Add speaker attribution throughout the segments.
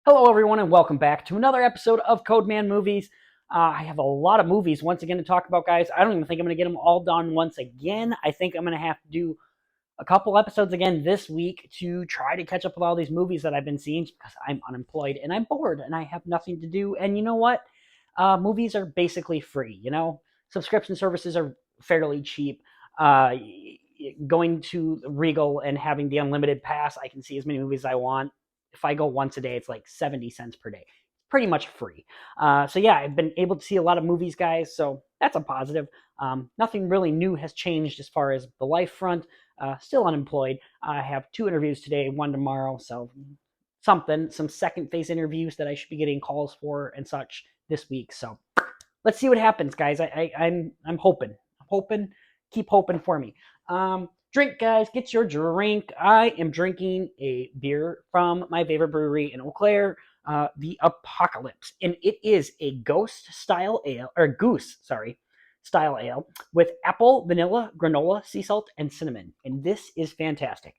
Speaker 1: Hello, everyone, and welcome back to another episode of Code Man Movies. I have a lot of movies once again to talk about, guys. I don't even think I'm going to get them all done once again. I think I'm going to have to do a couple episodes again this week to try to catch up with all these movies that I've been seeing because I'm unemployed and I'm bored and I have nothing to do. And you know what? Movies are basically free. Subscription services are fairly cheap. Going to Regal and having the unlimited pass, I can see as many movies as I want. If I go once a day, it's like 70 cents per day. Pretty much free. So yeah, I've been able to see a lot of movies, guys. So that's a positive. Nothing really new has changed as far as the life front. Still unemployed. I have 2 interviews today, 1 tomorrow. So some second phase interviews that I should be getting calls for and such this week. So let's see what happens, guys. I'm hoping. I'm hoping. Keep hoping for me. Drink, guys. Get your drink. I am drinking a beer from my favorite brewery in Eau Claire, the Apocalypse, and it is a ghost style ale or goose, sorry, style ale with apple, vanilla, granola, sea salt, and cinnamon. And this is fantastic.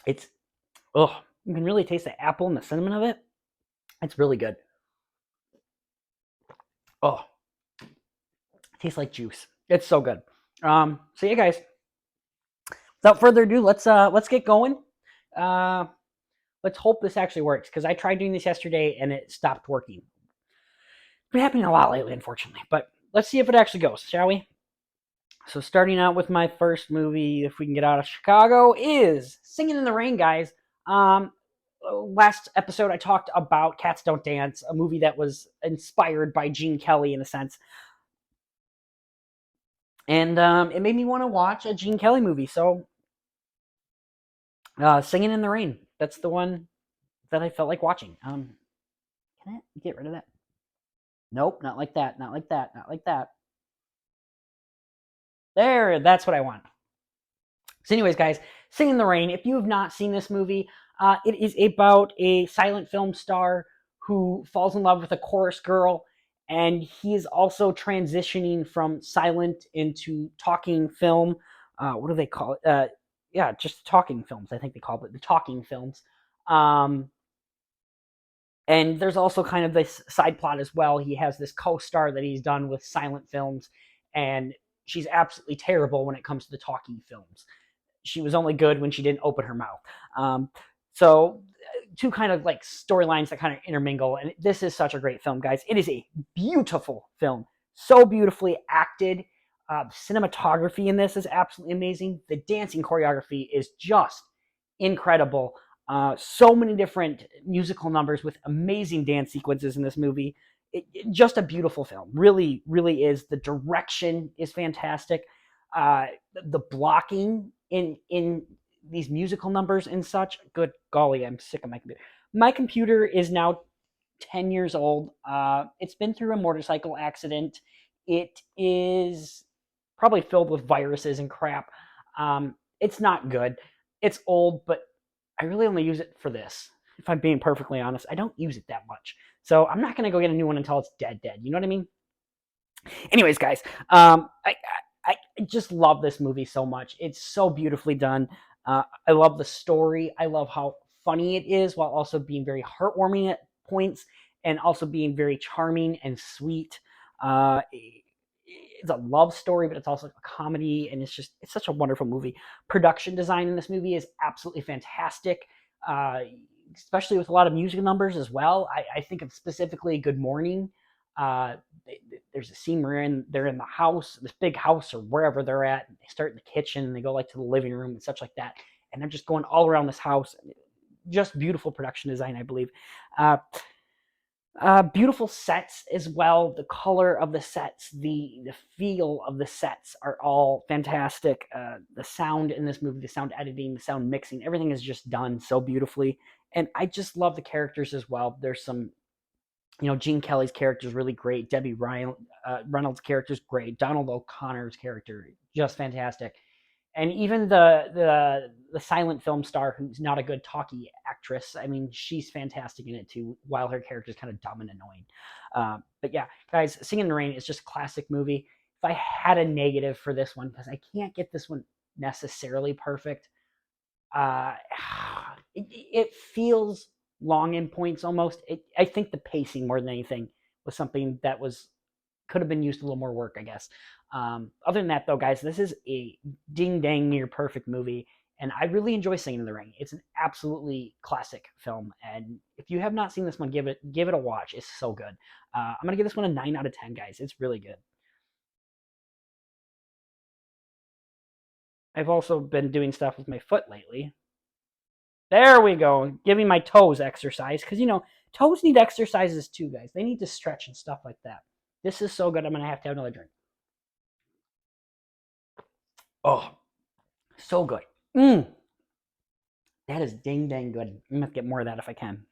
Speaker 1: It's you can really taste the apple and the cinnamon of it. It's really good. Oh, it tastes like juice. It's so good. So yeah, guys. Without further ado, let's get going. Uh, let's hope this actually works because I tried doing this yesterday and it stopped working. It's been happening a lot lately, unfortunately. But let's see if it actually goes, shall we? So starting out with my first movie, if we can get out of Chicago, is Singing in the Rain, guys. Last episode I talked about Cats Don't Dance, a movie that was inspired by Gene Kelly in a sense. And it made me want to watch a Gene Kelly movie. So Singing in the Rain, that's the one that I felt like watching. Can I get rid of that? Nope, not like that, not like that, not like that. There, that's what I want. So anyways, guys, Singing in the Rain, if you have not seen this movie, it is about a silent film star who falls in love with a chorus girl, and he is also transitioning from silent into talking film. What do they call it? Yeah, just talking films. I think they call it the talking films. Um, and there's also kind of this side plot as well. He has this co-star that he's done with silent films, and she's absolutely terrible when it comes to the talking films. She was only good when she didn't open her mouth. So two kind of like storylines that kind of intermingle, and this is such a great film, guys. It is a beautiful film, so beautifully acted. Cinematography in this is absolutely amazing. The dancing choreography is just incredible. So many different musical numbers with amazing dance sequences in this movie. Just a beautiful film. Really, really is. The direction is fantastic. The blocking in these musical numbers and such. Good golly, I'm sick of my computer. My computer is now 10 years old. It's been through a motorcycle accident. It is probably filled with viruses and crap. It's not good. It's old, but I really only use it for this. If I'm being perfectly honest, I don't use it that much. So I'm not going to go get a new one until it's dead. You know what I mean? Anyways, guys, I just love this movie so much. It's so beautifully done. I love the story. I love how funny it is while also being very heartwarming at points and also being very charming and sweet. It's a love story, but it's also a comedy, and it's such a wonderful movie. Production design in this movie is absolutely fantastic, uh, especially with a lot of music numbers as well. I think of specifically Good Morning. Uh, there's a scene where they're in the house, this big house or wherever they're at. And they start in the kitchen and they go like to the living room and such like that. And they're just going all around this house. Just beautiful production design, I believe. Uh, Beautiful sets as well. The color of the sets, the feel of the sets are all fantastic. The sound in this movie, the sound editing, the sound mixing, everything is just done so beautifully. And I just love the characters as well. There's some, Gene Kelly's character is really great. Debbie Ryan, Reynolds' character is great. Donald O'Connor's character, just fantastic. And even the silent film star who's not a good talkie actress, I mean, she's fantastic in it too, while her character is kind of dumb and annoying. But yeah, guys, Singing in the Rain is just a classic movie. If I had a negative for this one, because I can't get this one necessarily perfect, uh, it feels long in points almost. I think the pacing more than anything was something that was could have been used a little more work, I guess. Other than that, though, guys, this is a ding dang near perfect movie, and I really enjoy Singing in the Rain. It's an absolutely classic film, and if you have not seen this one, give it a watch. It's so good. I'm gonna give this one a 9 out of 10, guys. It's really good. I've also been doing stuff with my foot lately. There we go, giving my toes exercise because toes need exercises too, guys. They need to stretch and stuff like that. This is so good. I'm gonna have to have another drink. Oh, so good. Mm, that is ding dang good. I'm gonna have to get more of that if I can.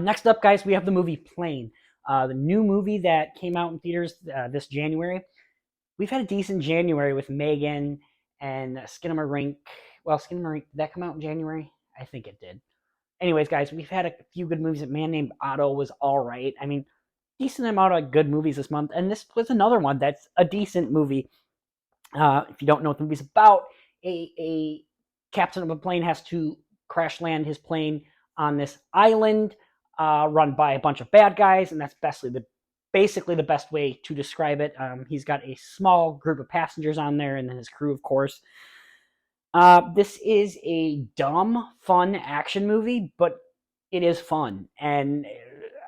Speaker 1: Next up, guys, we have the movie Plane, the new movie that came out in theaters this January. We've had a decent January with Megan and Skinamarink. Well, Skinamarink, did that come out in January? I think it did. Anyways, guys, we've had a few good movies. A Man Named Otto was all right. I mean, decent amount of good movies this month, and this was another one that's a decent movie. If you don't know what the movie's about, a captain of a plane has to crash land his plane on this island run by a bunch of bad guys, and that's basically the best way to describe it. He's got a small group of passengers on there, and then his crew, of course. This is a dumb, fun action movie, but it is fun, and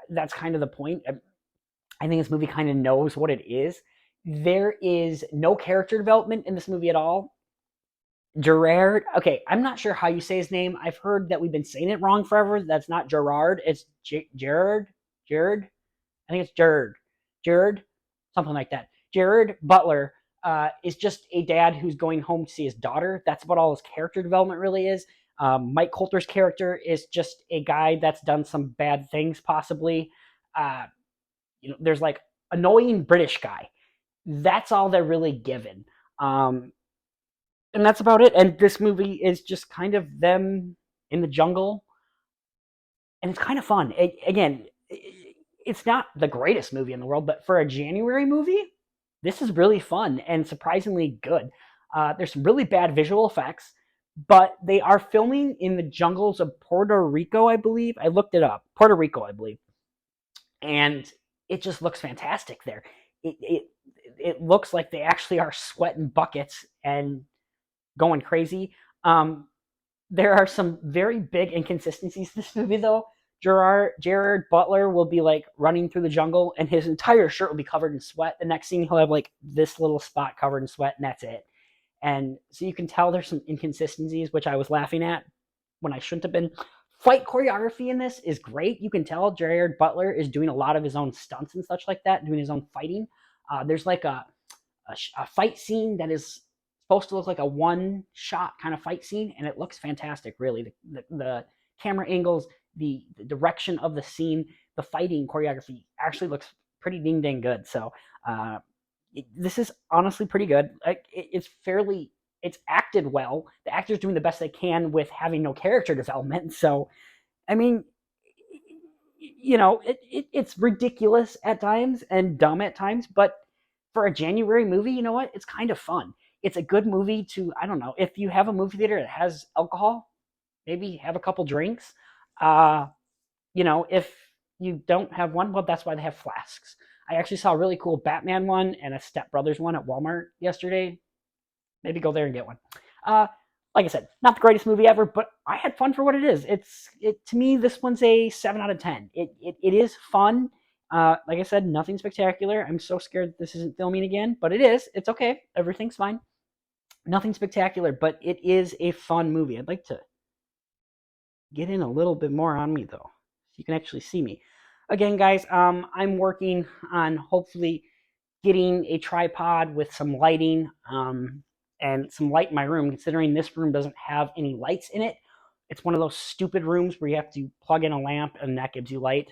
Speaker 1: that's kind of the point. I think this movie kind of knows what it is. There is no character development in this movie at all. Gerard, okay, I'm not sure how you say his name. I've heard that we've been saying it wrong forever. That's not Gerard, it's Jared. Jared? I think it's Jared, something like that. Jared Butler is just a dad who's going home to see his daughter. That's about all his character development really is. Mike Coulter's character is just a guy that's done some bad things, possibly. There's like annoying British guy. That's all they're really given. And that's about it. And this movie is just kind of them in the jungle, and it's kind of fun. It's not the greatest movie in the world, but for a January movie, this is really fun and surprisingly good. There's some really bad visual effects, but they are filming in the jungles of Puerto Rico, I believe. I looked it up. Puerto Rico, I believe. And it just looks fantastic there. It looks like they actually are sweating buckets and going crazy. There are some very big inconsistencies in this movie, though. Jared Butler will be like running through the jungle, and his entire shirt will be covered in sweat. The next scene, he'll have like this little spot covered in sweat, and that's it. And so you can tell there's some inconsistencies, which I was laughing at when I shouldn't have been. Fight choreography in this is great. You can tell Jared Butler is doing a lot of his own stunts and such like that, doing his own fighting. There's like a fight scene that is supposed to look like a one-shot kind of fight scene, and it looks fantastic, really. The camera angles, the direction of the scene, the fighting choreography actually looks pretty ding dang good. So this is honestly pretty good. It's acted well. The actors doing the best they can with having no character development. So, I mean, it's ridiculous at times and dumb at times, but for a January movie, you know what? It's kind of fun. It's a good movie to, I don't know, if you have a movie theater that has alcohol, maybe have a couple drinks. If you don't have one, well, that's why they have flasks. I actually saw a really cool Batman one and a Step Brothers one at Walmart yesterday. Maybe go there and get one. Like I said, not the greatest movie ever, but I had fun for what it is. To me, this one's a 7 out of 10. It is fun. Like I said, nothing spectacular. I'm so scared that this isn't filming again, but it is. It's okay. Everything's fine. Nothing spectacular, but it is a fun movie. I'd like to get in a little bit more on me, though, so you can actually see me. Again, guys, I'm working on hopefully getting a tripod with some lighting and some light in my room, considering this room doesn't have any lights in it. It's one of those stupid rooms where you have to plug in a lamp and that gives you light.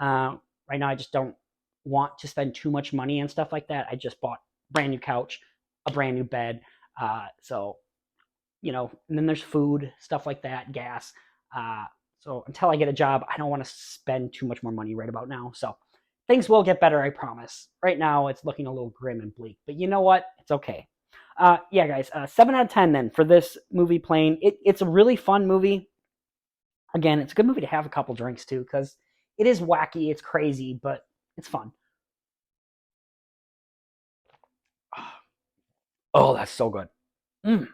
Speaker 1: Right now, I just don't want to spend too much money and stuff like that. I just bought a brand new couch, a brand new bed. And then there's food, stuff like that, gas. So until I get a job, I don't want to spend too much more money right about now. So things will get better, I promise. Right now, it's looking a little grim and bleak. But you know what? It's okay. Yeah, guys, 7 out of 10 then for this movie. Plane. It's a really fun movie. Again, it's a good movie to have a couple drinks too, because it is wacky, it's crazy, but it's fun. Oh, that's so good. Mm.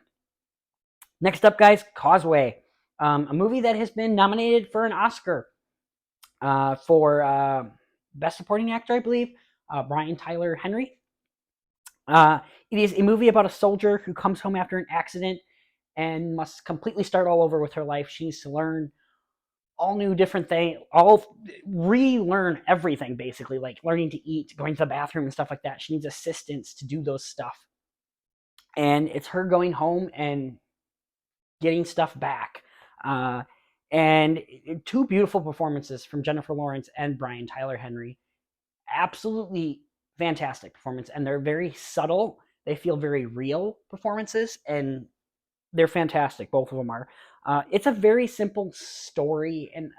Speaker 1: Next up, guys, Causeway, a movie that has been nominated for an Oscar for Best Supporting Actor, I believe. Brian Tyler Henry. It is a movie about a soldier who comes home after an accident and must completely start all over with her life. She needs to learn all new different things, all relearn everything basically, like learning to eat, going to the bathroom and stuff like that. She needs assistance to do those stuff. And it's her going home and getting stuff back. Uh, and two beautiful performances from Jennifer Lawrence and Brian Tyler Henry. Absolutely fantastic performance. And they're very subtle. They feel very real performances. And they're fantastic. Both of them are. It's a very simple story and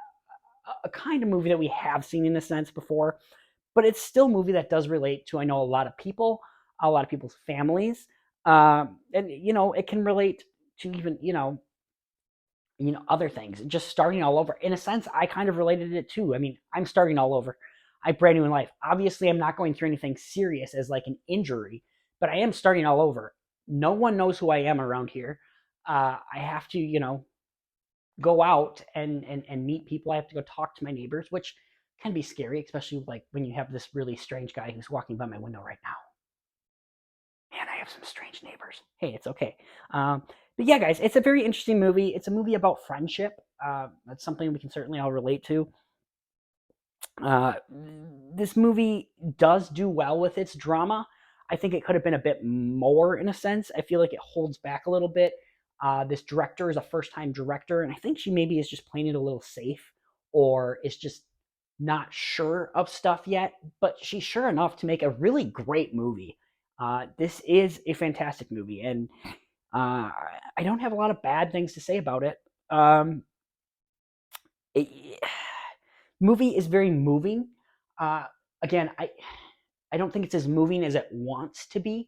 Speaker 1: a kind of movie that we have seen in a sense before, but it's still a movie that does relate to, I know, a lot of people, a lot of people's families, and it can relate to even other things. Just starting all over. In a sense, I kind of related it too. I mean, I'm starting all over. I'm brand new in life. Obviously, I'm not going through anything serious as like an injury, but I am starting all over. No one knows who I am around here. I have to, go out and meet people. I have to go talk to my neighbors, which can be scary, especially like when you have this really strange guy who's walking by my window right now. Man, I have some strange neighbors. Hey, it's okay. But yeah, guys, it's a very interesting movie. It's a movie about friendship. That's something we can certainly all relate to. Uh, this movie does do well with its drama. I think it could have been a bit more in a sense. I feel like it holds back a little bit. This director is a first time director, and I think she maybe is just playing it a little safe or is just not sure of stuff yet, but she's sure enough to make a really great movie. This is a fantastic movie, and I don't have a lot of bad things to say about it. It movie is very moving. Uh, Again, I don't think it's as moving as it wants to be.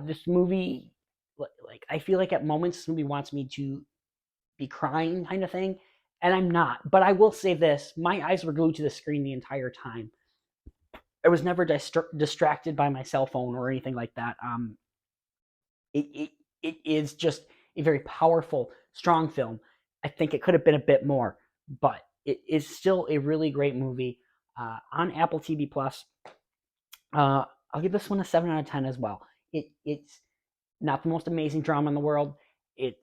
Speaker 1: This movie, like I feel like at moments this movie wants me to be crying, kind of thing, and I'm not. But I will say this: my eyes were glued to the screen the entire time. I was never distracted by my cell phone or anything like that. It, it it is just a very powerful, strong film. I think it could have been a bit more, but it is still a really great movie on Apple TV Plus. Uh, I'll give this one a 7 out of 10 as well. It's not the most amazing drama in the world. It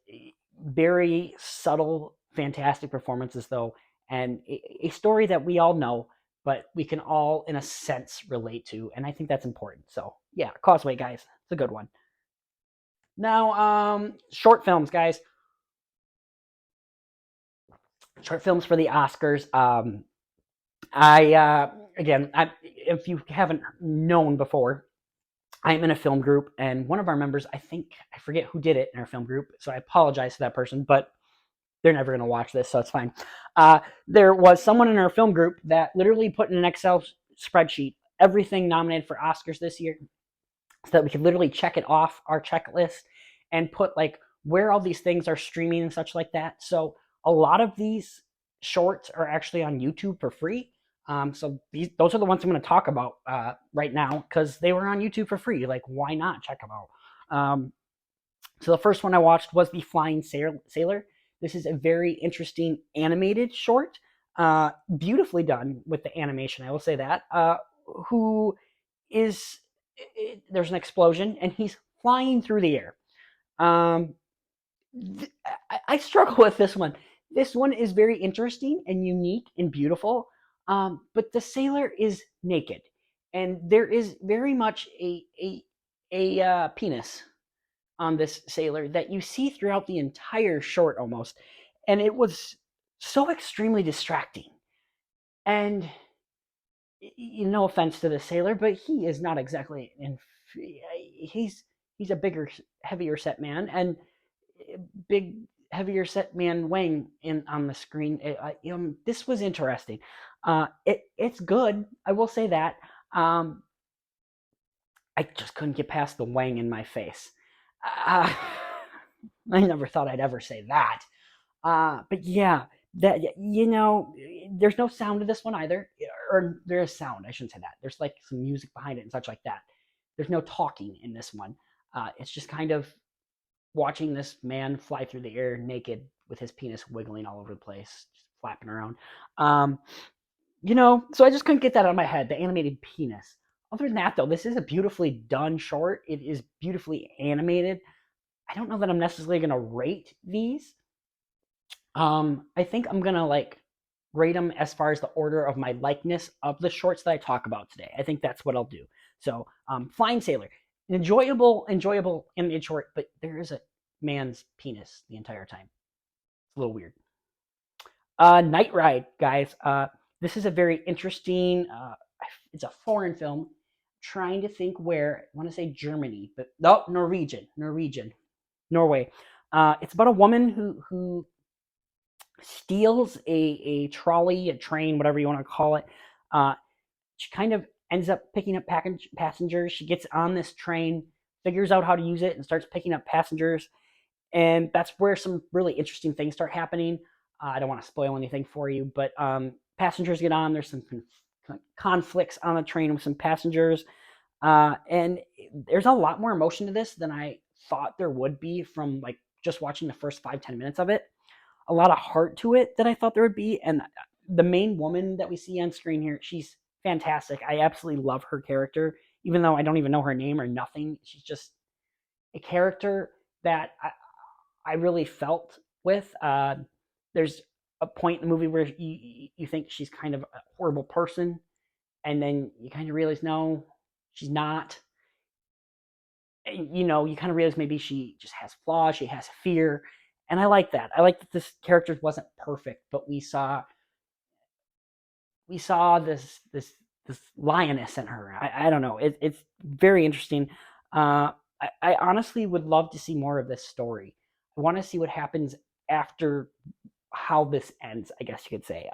Speaker 1: very subtle, fantastic performances though, and a story that we all know, but we can all, in a sense, relate to, and I think that's important. So yeah, Causeway, guys, it's a good one. Now, short films, guys. Short films for the Oscars. If you haven't known before, I'm in a film group, and one of our members, I forget who did it in our film group, so I apologize to that person, but they're never going to watch this, so it's fine. There was someone in our film group that literally put in an Excel spreadsheet everything nominated for Oscars this year, so that we could literally check it off our checklist and put like where all these things are streaming and such like that. So a lot of these shorts are actually on YouTube for free. So those are the ones I'm going to talk about right now because they were on YouTube for free. Like, why not check them out? So the first one I watched was The Flying Sailor. This is a very interesting animated short, beautifully done with the animation. I will say that. Who is there's an explosion and he's flying through the air. Um, I struggle with this one. This one is very interesting and unique and beautiful, but the sailor is naked, and there is very much a penis on this sailor that you see throughout the entire short almost, and it was so extremely distracting. And no offense to the sailor, but he is not exactly he's he's a bigger, heavier set man, and big, heavier set man Wang in on the screen. This was interesting. It's good. I will say that. Um, I just couldn't get past the wang in my face. Uh, I never thought I'd ever say that. But yeah, that there's no sound to this one either, or there is sound. I shouldn't say that. There's like some music behind it and such like that. There's no talking in this one. It's just kind of watching this man fly through the air naked with his penis wiggling all over the place, just flapping around. Um, so I just couldn't get that out of my head. The animated penis. Other than that, though, this is a beautifully done short. It is beautifully animated. I don't know that I'm necessarily gonna rate these. I think I'm gonna like rate them as far as the order of my likeness of the shorts that I talk about today. I think that's what I'll do. So, Flying Sailor, enjoyable animated short, but there is a man's penis the entire time. It's a little weird. Night Ride, guys. This is a very interesting. It's a foreign film. Trying to think where. I want to say Germany, but no, Norway. It's about a woman who steals a trolley, a train, whatever you want to call it. She kind of ends up picking up passengers. She gets on this train, figures out how to use it, and starts picking up passengers. And that's where some really interesting things start happening. I don't want to spoil anything for you, but passengers get on. There's some conflicts on the train with some passengers. And there's a lot more emotion to this than I thought there would be from like just watching the first 5-10 minutes of it. A lot of heart to it that I thought there would be. And the main woman that we see on screen here, she's fantastic. I absolutely love her character, even though I don't even know her name or nothing. She's just a character that I really felt with. There's a point in the movie where you think she's kind of a horrible person, and then you kind of realize no, she's not. You kind of realize maybe she just has flaws, she has fear, and I like that. I like that this character wasn't perfect, but we saw this lioness in her. I don't know. It's very interesting. I honestly would love to see more of this story. I want to see what happens after how this ends, I guess you could say.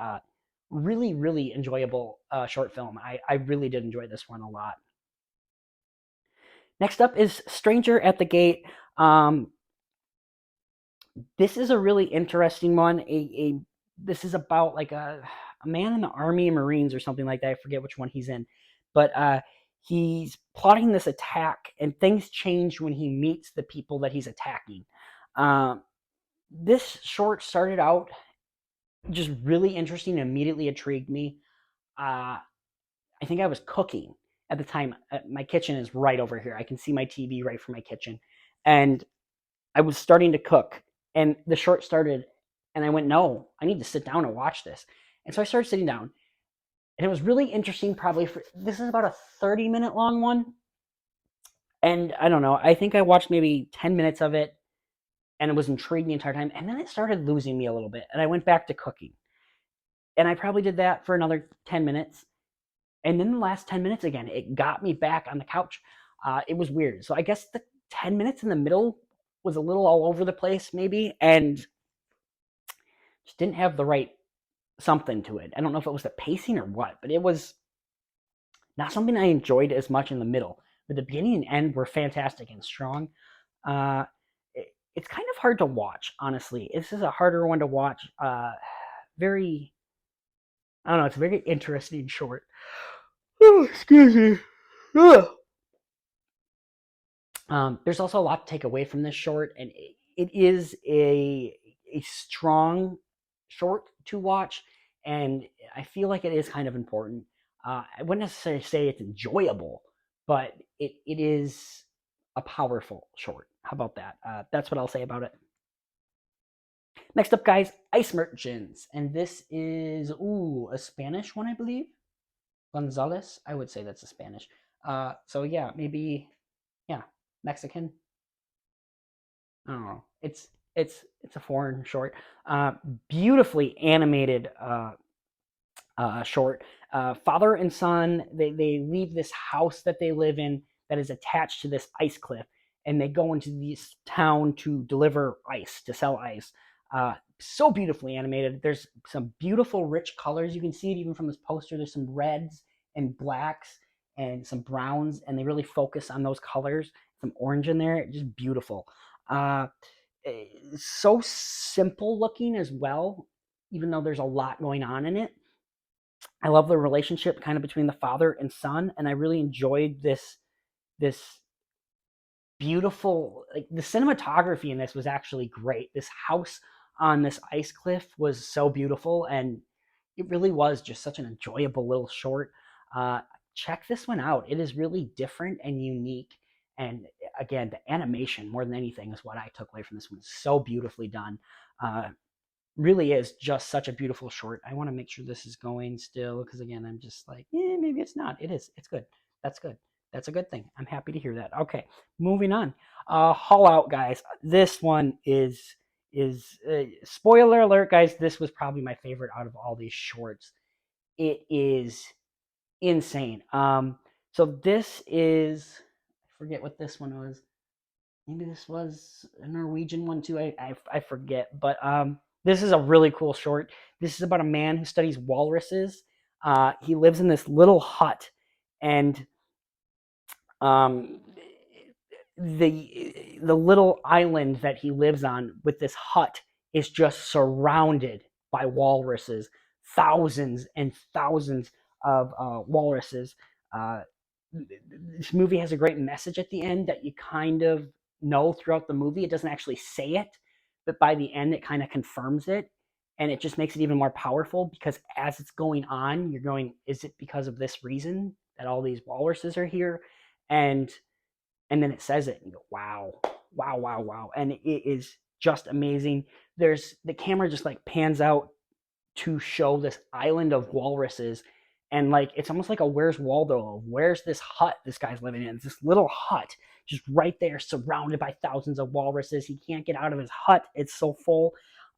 Speaker 1: Really, really enjoyable short film. I really did enjoy this one a lot. Next up is Stranger at the Gate. This is a really interesting one. This is about like a man in the Army and Marines or something like that. I forget which one he's in, but he's plotting this attack, and things change when he meets the people that he's attacking. This short started out just really interesting and immediately intrigued me. I think I was cooking at the time. My kitchen is right over here. I can see my TV right from my kitchen, and I was starting to cook, and the short started, and I went, "No, I need to sit down and watch this." And so I started sitting down, and it was really interesting. Probably this is about a 30-minute long one, and I don't know. I think I watched maybe 10 minutes of it, and it was intriguing the entire time. And then it started losing me a little bit, and I went back to cooking, and I probably did that for another 10 minutes, and then the last 10 minutes again, it got me back on the couch. It was weird. So I guess the 10 minutes in the middle was a little all over the place, maybe, and just didn't have the right something to it. I don't know if it was the pacing or what, but it was not something I enjoyed as much in the middle. But the beginning and end were fantastic and strong. Uh, it's kind of hard to watch, honestly. This is a harder one to watch. Very, I don't know. It's a very interesting short. Oh, excuse me. There's also a lot to take away from this short, and it is a strong short to watch, and I feel like it is kind of important. I wouldn't necessarily say it's enjoyable, but it is a powerful short. How about that? That's what I'll say about it. Next up, guys, Ice Merchants, and this is a Spanish one, I believe. Gonzalez, I would say that's a Spanish. So yeah, maybe yeah, Mexican. I don't know. It's a foreign short. Beautifully animated short. Father and son, they leave this house that they live in that is attached to this ice cliff, and they go into this town to deliver ice, to sell ice. So beautifully animated. There's some beautiful, rich colors. You can see it even from this poster. There's some reds and blacks and some browns, and they really focus on those colors. Some orange in there, just beautiful. Uh, so simple looking as well, even though there's a lot going on in it. I love the relationship kind of between the father and son, and I really enjoyed this beautiful, like the cinematography in this was actually great. This house on this ice cliff was so beautiful, and it really was just such an enjoyable little short. Check this one out. It is really different and unique. And again, the animation more than anything is what I took away from this one. So beautifully done. Uh, really is just such a beautiful short. I want to make sure this is going still because again, I'm just like, maybe it's not. It is. It's good. That's good. That's a good thing. I'm happy to hear that. Okay, moving on. Haul Out, guys. This one is spoiler alert, guys. This was probably my favorite out of all these shorts. It is insane. So this is I forget what this one was. Maybe this was a Norwegian one too. I forget, but this is a really cool short. This is about a man who studies walruses. He lives in this little hut, and um, the little island that he lives on with this hut is just surrounded by walruses, thousands and thousands of walruses. Uh, this movie has a great message at the end that you kind of know throughout the movie. It doesn't actually say it, but by the end, it kind of confirms it. And it just makes it even more powerful because as it's going on, you're going, is it because of this reason that all these walruses are here? And and then it says it and you go, wow, wow, wow, wow. And it is just amazing. There's the camera just like pans out to show this island of walruses, and like it's almost like a Where's Waldo, where's this hut this guy's living in? It's this little hut just right there surrounded by thousands of walruses. He can't get out of his hut, it's so full.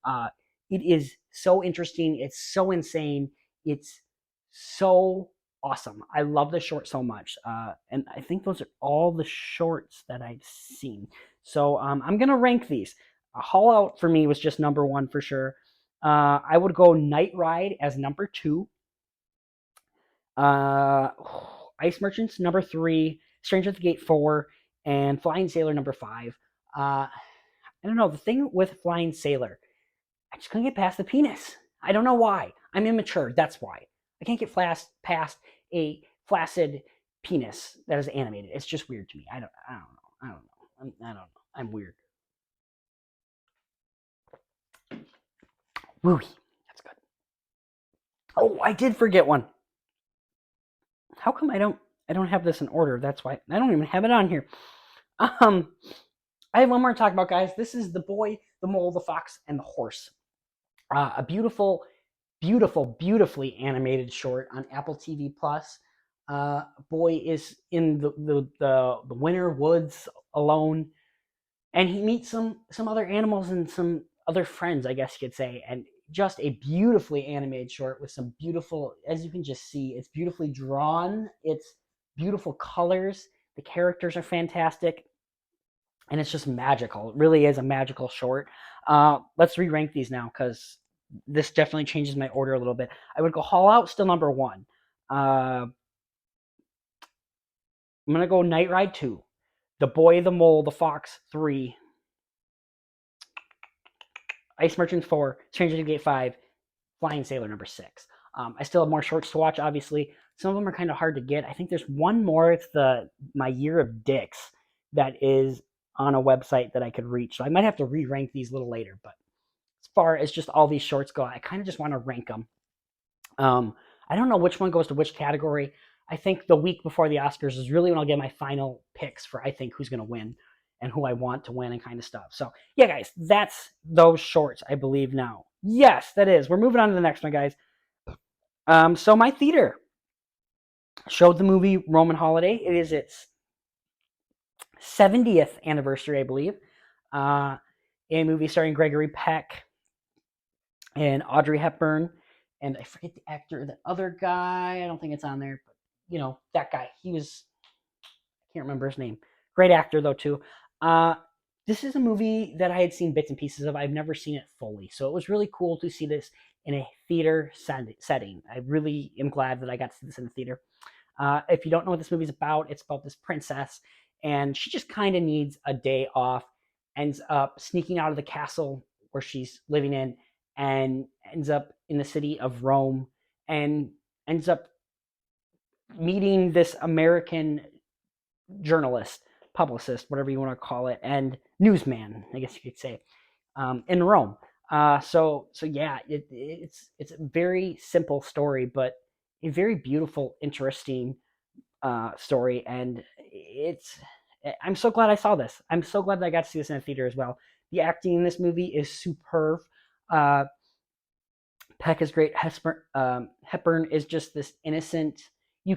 Speaker 1: uh, it is so interesting, it's so insane, it's so awesome. I love the short so much, and I think those are all the shorts that I've seen. So I'm gonna rank these. Haul Out for me was just number one for sure. I would go Night Ride as number two. Uh, Ice Merchants number three. Stranger at the Gate four, and Flying Sailor number five. I don't know. The thing with Flying Sailor, I just couldn't get past the penis. I don't know why. I'm immature. That's why. I can't get past a flaccid penis that is animated. It's just weird to me. I don't know. I don't know. I don't know. I'm weird. Wooey. That's good. Oh, I did forget one. How come I don't have this in order? That's why I don't even have it on here. I have one more to talk about, guys. This is The Boy, the Mole, the Fox, and the Horse. A beautiful, beautiful, beautifully animated short on Apple TV Plus. Boy is in the winter woods alone, and he meets some other animals and some other friends, I guess you could say, and just a beautifully animated short with some beautiful, as you can just see, it's beautifully drawn, it's beautiful colors, the characters are fantastic, and it's just magical. It really is a magical short. Let's re-rank these now because this definitely changes my order a little bit. I would go Haul Out, still number one. I'm gonna go Night Ride 2, The Boy, the Mole, the Fox 3, Ice Merchant 4, Stranger to Gate 5, Flying Sailor number 6. I still have more shorts to watch, obviously. Some of them are kind of hard to get. I think there's one more. It's My Year of Dicks that is on a website that I could reach. So I might have to re-rank these a little later. But as far as just all these shorts go, I kind of just want to rank them. I don't know which one goes to which category. I think the week before the Oscars is really when I'll get my final picks for I think who's going to win and who I want to win and kind of stuff. So yeah, guys, that's those shorts, I believe now. Yes, that is. We're moving on to the next one, guys. So my theater showed the movie Roman Holiday. It is its 70th anniversary, I believe. A movie starring Gregory Peck and Audrey Hepburn, and I forget the actor, the other guy. I don't think it's on there, but you know that guy. He was, I can't remember his name. Great actor though too. This is a movie that I had seen bits and pieces of. I've never seen it fully, so it was really cool to see this in a theater setting. I really am glad that I got to see this in the theater. If you don't know what this movie's about, it's about this princess, and she just kind of needs a day off. Ends up sneaking out of the castle where she's living in, and ends up in the city of Rome, and ends up meeting this American journalist, publicist, whatever you want to call it, and newsman, I guess you could say, in Rome. So yeah, it's a very simple story, but a very beautiful, interesting story, and it's. I'm so glad I saw this. I'm so glad that I got to see this in a theater as well. The acting in this movie is superb. Uh, Peck is great. Hepburn is just this innocent. You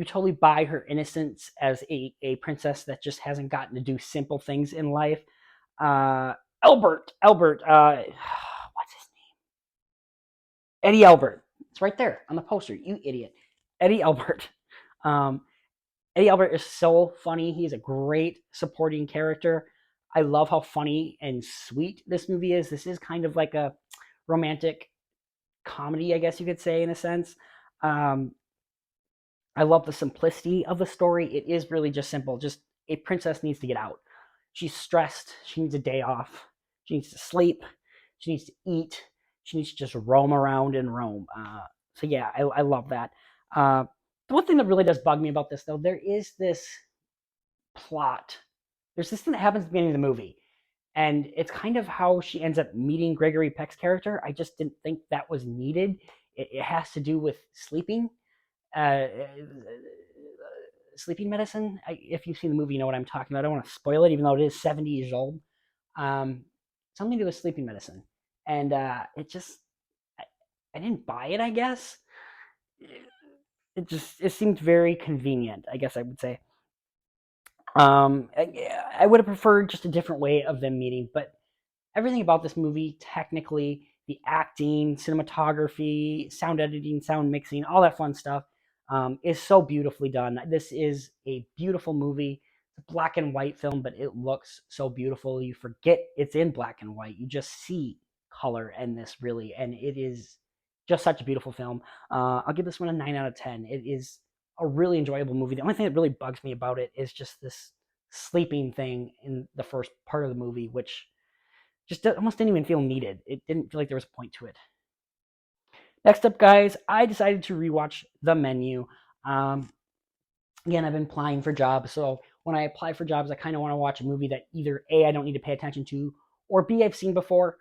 Speaker 1: totally buy her innocence as a princess that just hasn't gotten to do simple things in life. Uh, Albert. What's his name? Eddie Albert. It's right there on the poster. You idiot, Eddie Albert. Um, Eddie Albert is so funny. He's a great supporting character. I love how funny and sweet this movie is. This is kind of like a romantic comedy, I guess you could say, in a sense. Um, I love the simplicity of the story. It is really just simple. Just a princess needs to get out. She's stressed. She needs a day off. She needs to sleep. She needs to eat. She needs to just roam around in Rome. So yeah, I love that. The one thing that really does bug me about this, though, there is this plot. There's this thing that happens at the beginning of the movie, and it's kind of how she ends up meeting Gregory Peck's character. I just didn't think that was needed. It has to do with sleeping, uh, sleeping medicine. If you've seen the movie, you know what I'm talking about. I don't want to spoil it, even though it is 70 years old. Um, Something to do with sleeping medicine, and it just I didn't buy it. I guess it seemed very convenient. I guess I would say. I would have preferred just a different way of them meeting, but everything about this movie, technically, the acting, cinematography, sound editing, sound mixing, all that fun stuff, is so beautifully done. This is a beautiful movie. It's a black and white film, but it looks so beautiful. You forget it's in black and white. You just see color in this, really, and it is just such a beautiful film. I'll give this one a 9 out of 10. It is a really enjoyable movie. The only thing that really bugs me about it is just this sleeping thing in the first part of the movie, which just almost didn't even feel needed. It didn't feel like there was a point to it. Next up, guys, I decided to rewatch The Menu. Um, Again, I've been applying for jobs, so when I apply for jobs, I kind of want to watch a movie that either A, I don't need to pay attention to, or B, I've seen before.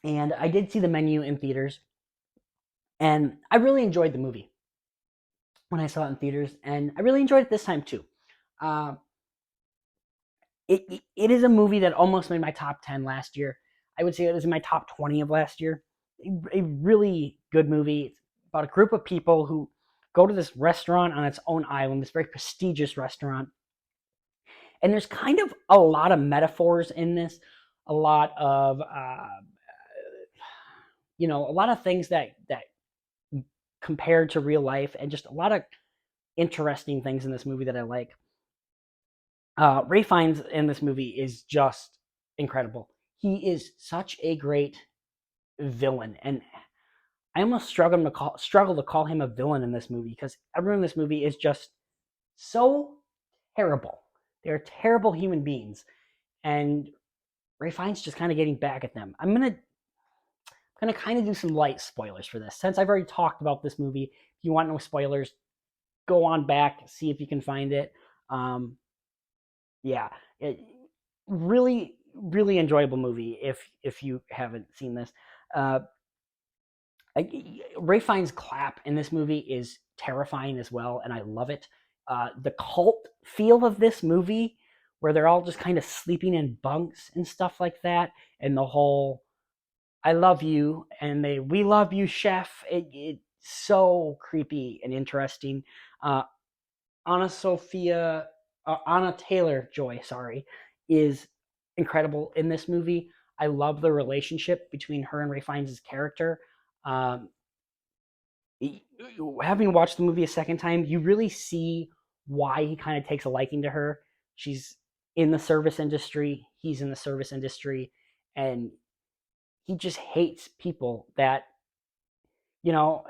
Speaker 1: And I did see The Menu in theaters, and I really enjoyed the movie when I saw it in theaters, and I really enjoyed it this time too. Uh, it is a movie that almost made my top 10 last year. I would say it was in my top 20 of last year. A really good movie. It's about a group of people who go to this restaurant on its own island, this very prestigious restaurant. And there's kind of a lot of metaphors in this, a lot of a lot of things that compared to real life, and just a lot of interesting things in this movie that I like. Ray Fiennes in this movie is just incredible. He is such a great villain, and I almost struggle to call him a villain in this movie, because everyone in this movie is just so terrible. They're terrible human beings, and Ray Fiennes just kind of getting back at them. I'm gonna kind of do some light spoilers for this, since I've already talked about this movie. If you want no spoilers, go on back, see if you can find it. Um, yeah, it, really enjoyable movie if you haven't seen this. Uh, Ray Fiennes' clap in this movie is terrifying as well, and I love it. The cult feel of this movie, where they're all just kind of sleeping in bunks and stuff like that, and the whole "I love you" and "We love you, chef." It's so creepy and interesting. Uh, Anna Taylor Joy, sorry, is incredible in this movie. I love the relationship between her and Ray Fiennes' character. Um, Having watched the movie a second time, you really see why he kind of takes a liking to her. She's in the service industry, he's in the service industry, and he just hates people that you know,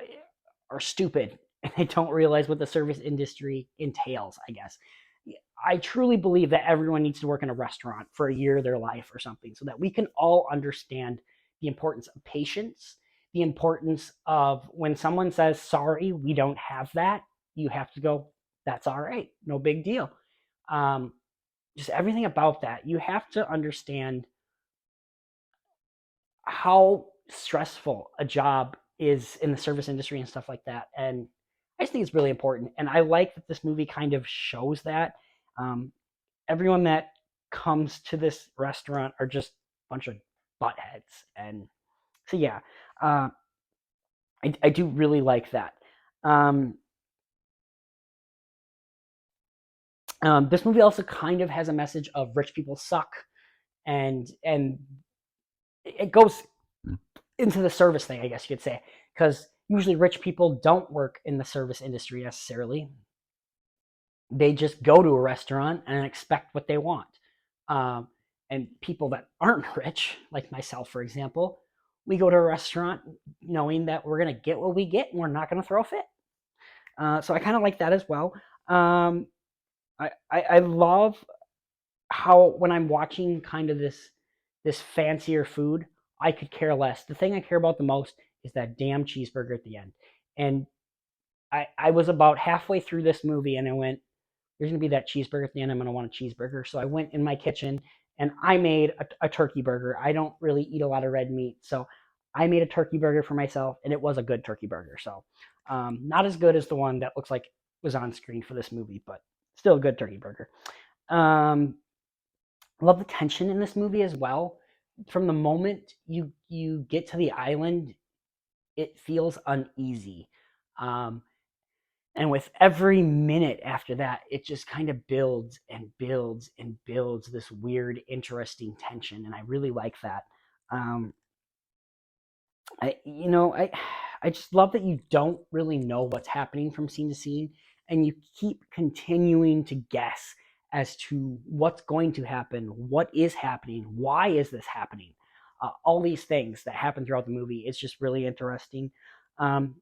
Speaker 1: are stupid and they don't realize what the service industry entails, I guess. I truly believe that everyone needs to work in a restaurant for a year of their life or something so that we can all understand the importance of patience, the importance of when someone says, sorry, we don't have that, you have to go, that's all right, no big deal. Um, just everything about that. You have to understand how stressful a job is in the service industry and stuff like that. And I just think it's really important. And I like that this movie kind of shows that. Um, Everyone that comes to this restaurant are just a bunch of buttheads. And so, yeah, uh, I do really like that. Um, this movie also kind of has a message of rich people suck, and it goes into the service thing, I guess you could say, because usually rich people don't work in the service industry necessarily. They just go to a restaurant and expect what they want. Um, and people that aren't rich, like myself, for example, we go to a restaurant knowing that we're going to get what we get and we're not going to throw a fit. So I kind of like that as well. I love how when I'm watching kind of this fancier food, I could care less. The thing I care about the most is that damn cheeseburger at the end. And I was about halfway through this movie and I went, there's gonna be that cheeseburger at the end. I'm gonna want a cheeseburger. So I went in my kitchen and I made a turkey burger. I don't really eat a lot of red meat, so I made a turkey burger for myself, and it was a good turkey burger. So not as good as the one that looks like was on screen for this movie, but still a good turkey burger. Um, love the tension in this movie as well. From the moment you get to the island, it feels uneasy. Um, and with every minute after that, it just kind of builds and builds and builds this weird, interesting tension, and I really like that. Um, I just love that you don't really know what's happening from scene to scene, and you keep continuing to guess as to what's going to happen, what is happening, why is this happening. All these things that happen throughout the movie. It's just really interesting. Um,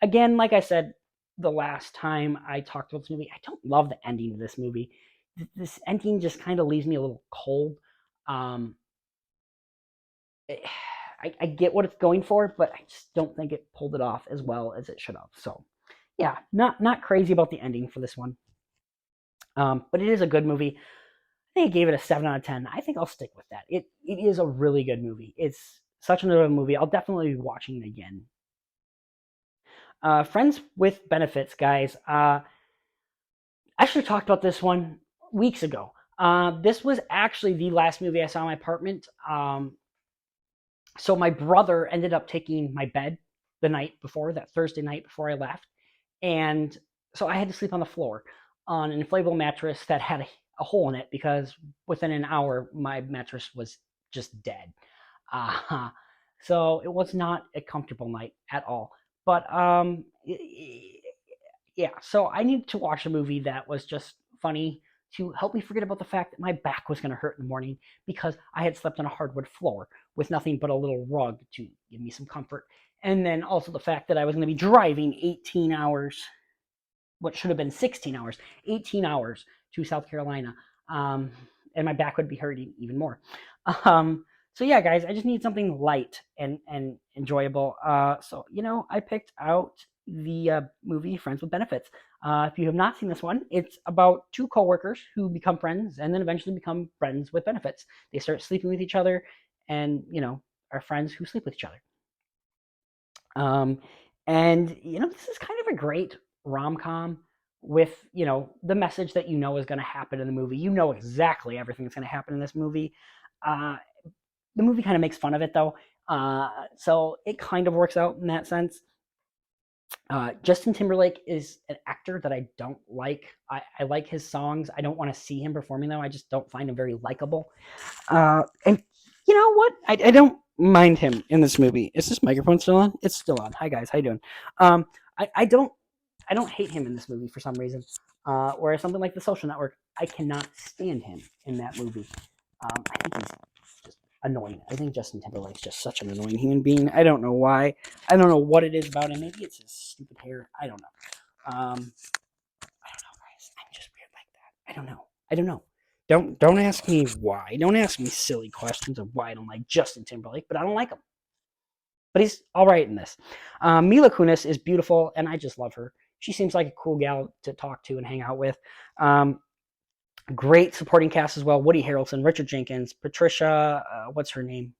Speaker 1: Again, like I said the last time I talked about this movie, I don't love the ending of this movie. This ending just kind of leaves me a little cold. Um, I get what it's going for, but I just don't think it pulled it off as well as it should have. So, yeah, not crazy about the ending for this one. But it is a good movie. I think I gave it a 7 out of 10. I think I'll stick with that. It is a really good movie. It's such another movie. I'll definitely be watching it again. Friends with Benefits, guys. I actually talked about this one weeks ago. This was actually the last movie I saw in my apartment. So my brother ended up taking my bed the night before, that Thursday night before I left. And so I had to sleep on the floor on an inflatable mattress that had a hole in it because within an hour, my mattress was just dead. Uh, so it was not a comfortable night at all. But yeah, so I needed to watch a movie that was just funny to help me forget about the fact that my back was going to hurt in the morning because I had slept on a hardwood floor with nothing but a little rug to give me some comfort. And then also the fact that I was going to be driving 18 hours, what should have been 16 hours, 18 hours to South Carolina. Um, and my back would be hurting even more. So yeah, guys, I just need something light and enjoyable. So I picked out the movie Friends with Benefits. If you have not seen this one, it's about two coworkers who become friends and then eventually become friends with benefits. They start sleeping with each other, and are friends who sleep with each other. Um, and this is kind of a great rom com with the message that is going to happen in the movie. You know exactly everything that's going to happen in this movie. Uh, the movie kind of makes fun of it though, so it kind of works out in that sense. Justin Timberlake is an actor that I don't like. I like his songs. I don't want to see him performing though. I just don't find him very likable. And you know what? I don't mind him in this movie. Is this microphone still on? It's still on. Hi guys, how you doing? I don't hate him in this movie for some reason. Whereas something like The Social Network, I cannot stand him in that movie. I think he's just annoying. I think Justin Timberlake's just such an annoying human being. I don't know why. I don't know what it is about him. Maybe it's his stupid hair. I don't know. I don't know, guys. I'm just weird like that. I don't know. I don't know. Don't ask me why. Don't ask me silly questions of why I don't like Justin Timberlake, but I don't like him. But he's all right in this. Mila Kunis is beautiful, and I just love her. She seems like a cool gal to talk to and hang out with. Great supporting cast as well. Woody Harrelson, Richard Jenkins, Patricia, what's her name?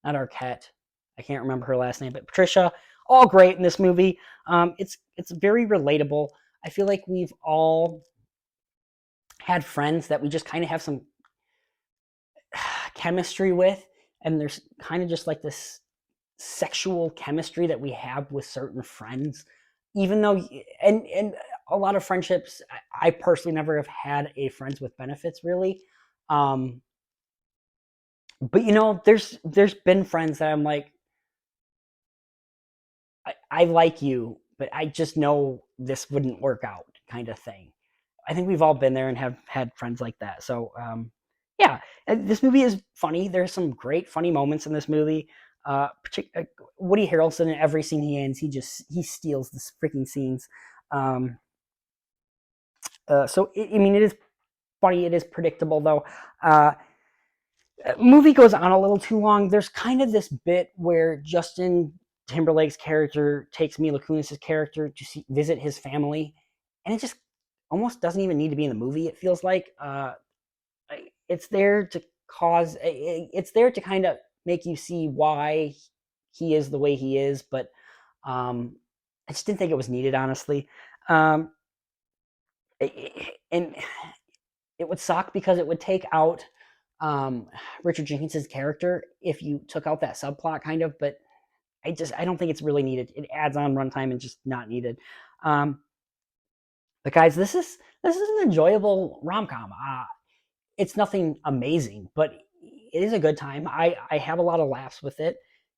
Speaker 1: Not Arquette. I can't remember her last name, but Patricia, all great in this movie. It's very relatable. I feel like we've all had friends that we just kind of have some chemistry with, and there's kind of just like this sexual chemistry that we have with certain friends, even though and a lot of friendships, I personally never have had a friends with benefits really. But there's been friends that I'm like, I like you, but I just know this wouldn't work out, kind of thing. I think we've all been there and have had friends like that. So yeah, this movie is funny. There's some great funny moments in this movie. Woody Harrelson, in every scene he ends, he steals the freaking scenes. So it is funny. It is predictable though. Movie goes on a little too long. There's kind of this bit where Justin Timberlake's character takes Mila Kunis' character to visit his family, and it just almost doesn't even need to be in the movie. It feels like it's there to it's there to kind of make you see why he is the way he is, but I just didn't think it was needed, honestly. And it would suck because it would take out Richard Jenkins' character if you took out that subplot, kind of, but I don't think it's really needed. It adds on runtime and just not needed. But guys, this is an enjoyable rom-com. It's nothing amazing, but it is a good time. I have a lot of laughs with it.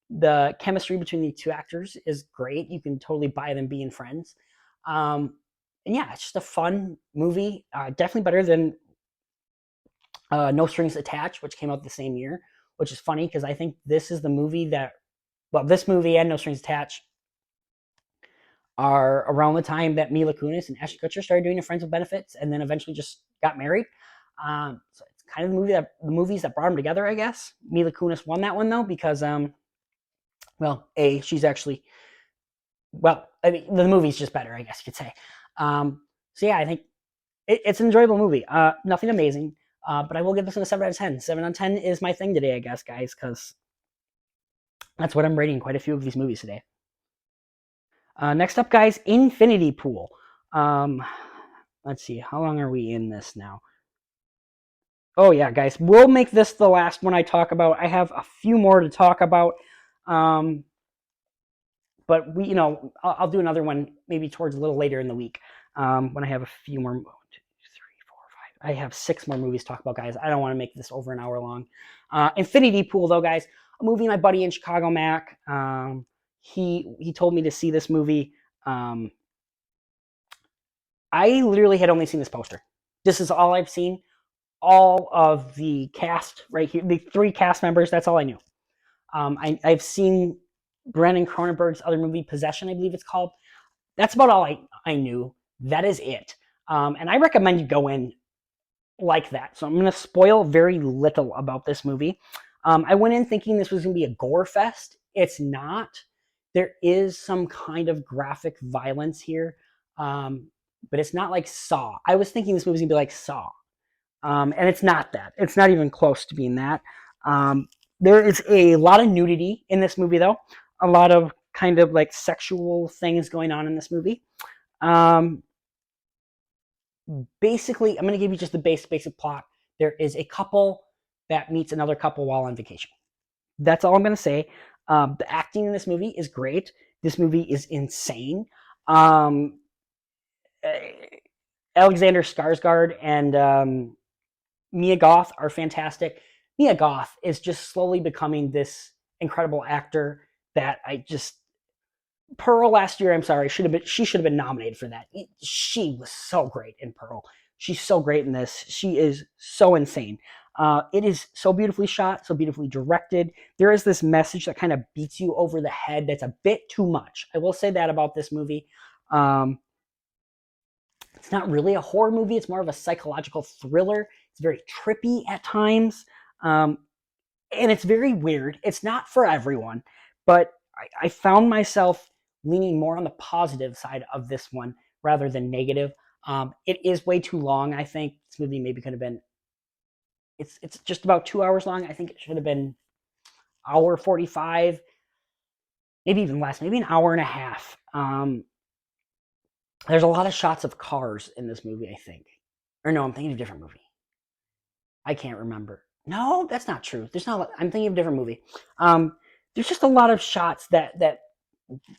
Speaker 1: The chemistry between the two actors is great. You can totally buy them being friends. And yeah, it's just a fun movie. Definitely better than No Strings Attached, which came out the same year, which is funny because I think this is the movie this movie and No Strings Attached are around the time that Mila Kunis and Ashton Kutcher started doing their Friends with Benefits, and then eventually just got married. So it's kind of the movies that brought them together, I guess. Mila Kunis won that one though because, she's actually, I mean, the movie's just better, I guess you could say. So yeah, I think it's an enjoyable movie. Nothing amazing, but I will give this one a 7 out of 10. 7 out of 10 is my thing today, I guess, guys, because that's what I'm rating quite a few of these movies today. Next up, guys, Infinity Pool. Let's see, how long are we in this now? Oh yeah, guys, we'll make this the last one I talk about. I have a few more to talk about, but I'll do another one maybe towards a little later in the week when I have a few more. 1, 2, 3, 4, 5. I have 6 more movies to talk about, guys. I don't want to make this over an hour long. Infinity Pool, though, guys, a movie my buddy in Chicago, Mac. He told me to see this movie. I literally had only seen this poster. This is all I've seen. All of the cast right here, the 3 cast members, that's all I knew. I've seen Brandon Cronenberg's other movie, Possession, I believe it's called. That's about all I knew. That is it. And I recommend you go in like that. So I'm going to spoil very little about this movie. I went in thinking this was going to be a gore fest. It's not. There is some kind of graphic violence here, but it's not like Saw. I was thinking this movie was going to be like Saw. And it's not that. It's not even close to being that. There is a lot of nudity in this movie, though. A lot of kind of like sexual things going on in this movie. Basically, I'm going to give you just the basic plot. There is a couple that meets another couple while on vacation. That's all I'm going to say. The acting in this movie is great. This movie is insane. Alexander Skarsgård and Mia Goth are fantastic. Mia Goth is just slowly becoming this incredible actor that Pearl last year, I'm sorry, she should have been nominated for that. She was so great in Pearl. She's so great in this. She is so insane. It is so beautifully shot, so beautifully directed. There is this message that kind of beats you over the head that's a bit too much. I will say that about this movie. Um, it's not really a horror movie. It's more of a psychological thriller. It's very trippy at times. Um, and it's very weird. It's not for everyone, but I found myself leaning more on the positive side of this one rather than negative. It is way too long. I think this movie maybe could have been. It's just about 2 hours long. I think it should have been hour 45, maybe even less, maybe an hour and a half. There's a lot of shots of cars in this movie. I think, or no, I'm thinking of a different movie. I can't remember. No, that's not true. There's not. I'm thinking of a different movie. There's just a lot of shots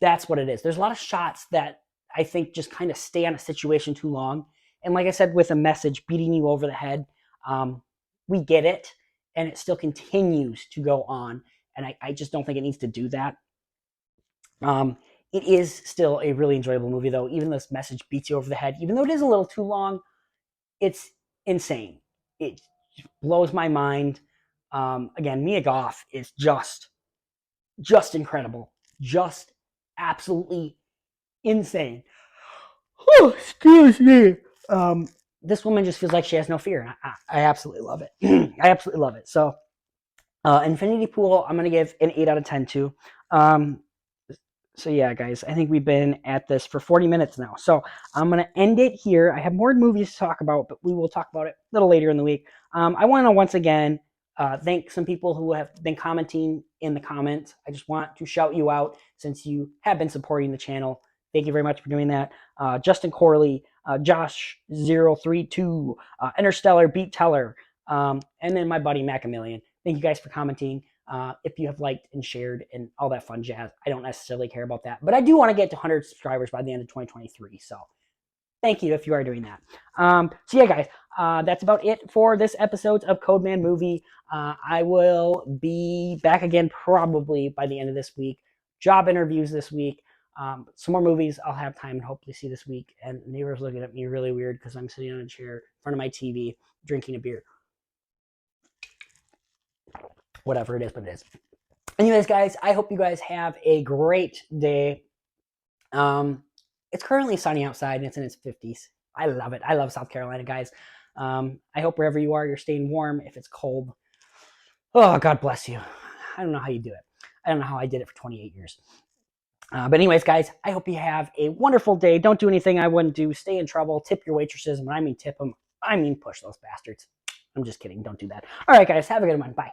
Speaker 1: that's what it is. There's a lot of shots that I think just kind of stay on a situation too long. And like I said, with a message beating you over the head, we get it, and it still continues to go on. And I just don't think it needs to do that. It is still a really enjoyable movie, though. Even this message beats you over the head, even though it is a little too long. It's insane. It blows my mind. Again, Mia Goth is just incredible, just absolutely insane. Oh, excuse me. This woman just feels like she has no fear. I absolutely love it. I absolutely love it. So, Infinity Pool, I'm gonna give an 8 out of 10 to. So yeah, guys, I think we've been at this for 40 minutes now. So I'm going to end it here. I have more movies to talk about, but we will talk about it a little later in the week. I want to once again thank some people who have been commenting in the comments. I just want to shout you out since you have been supporting the channel. Thank you very much for doing that. Justin Corley, Josh032, Interstellar Beat Teller, and then my buddy Macamillion. Thank you guys for commenting. If you have liked and shared and all that fun jazz, I don't necessarily care about that. But I do want to get to 100 subscribers by the end of 2023. So thank you if you are doing that. So yeah, guys, that's about it for this episode of Codeman Movie. I will be back again probably by the end of this week. Job interviews this week. Some more movies I'll have time to hopefully see this week. And neighbors looking at me really weird because I'm sitting on a chair in front of my TV drinking a beer. Whatever it is, but it is. Anyways, guys, I hope you guys have a great day. It's currently sunny outside and it's in its 50s. I love it. I love South Carolina, guys. I hope wherever you are, you're staying warm. If it's cold, oh, God bless you. I don't know how you do it. I don't know how I did it for 28 years. But anyways, guys, I hope you have a wonderful day. Don't do anything I wouldn't do. Stay in trouble. Tip your waitresses. And when I mean tip them, I mean push those bastards. I'm just kidding. Don't do that. All right, guys, have a good one. Bye.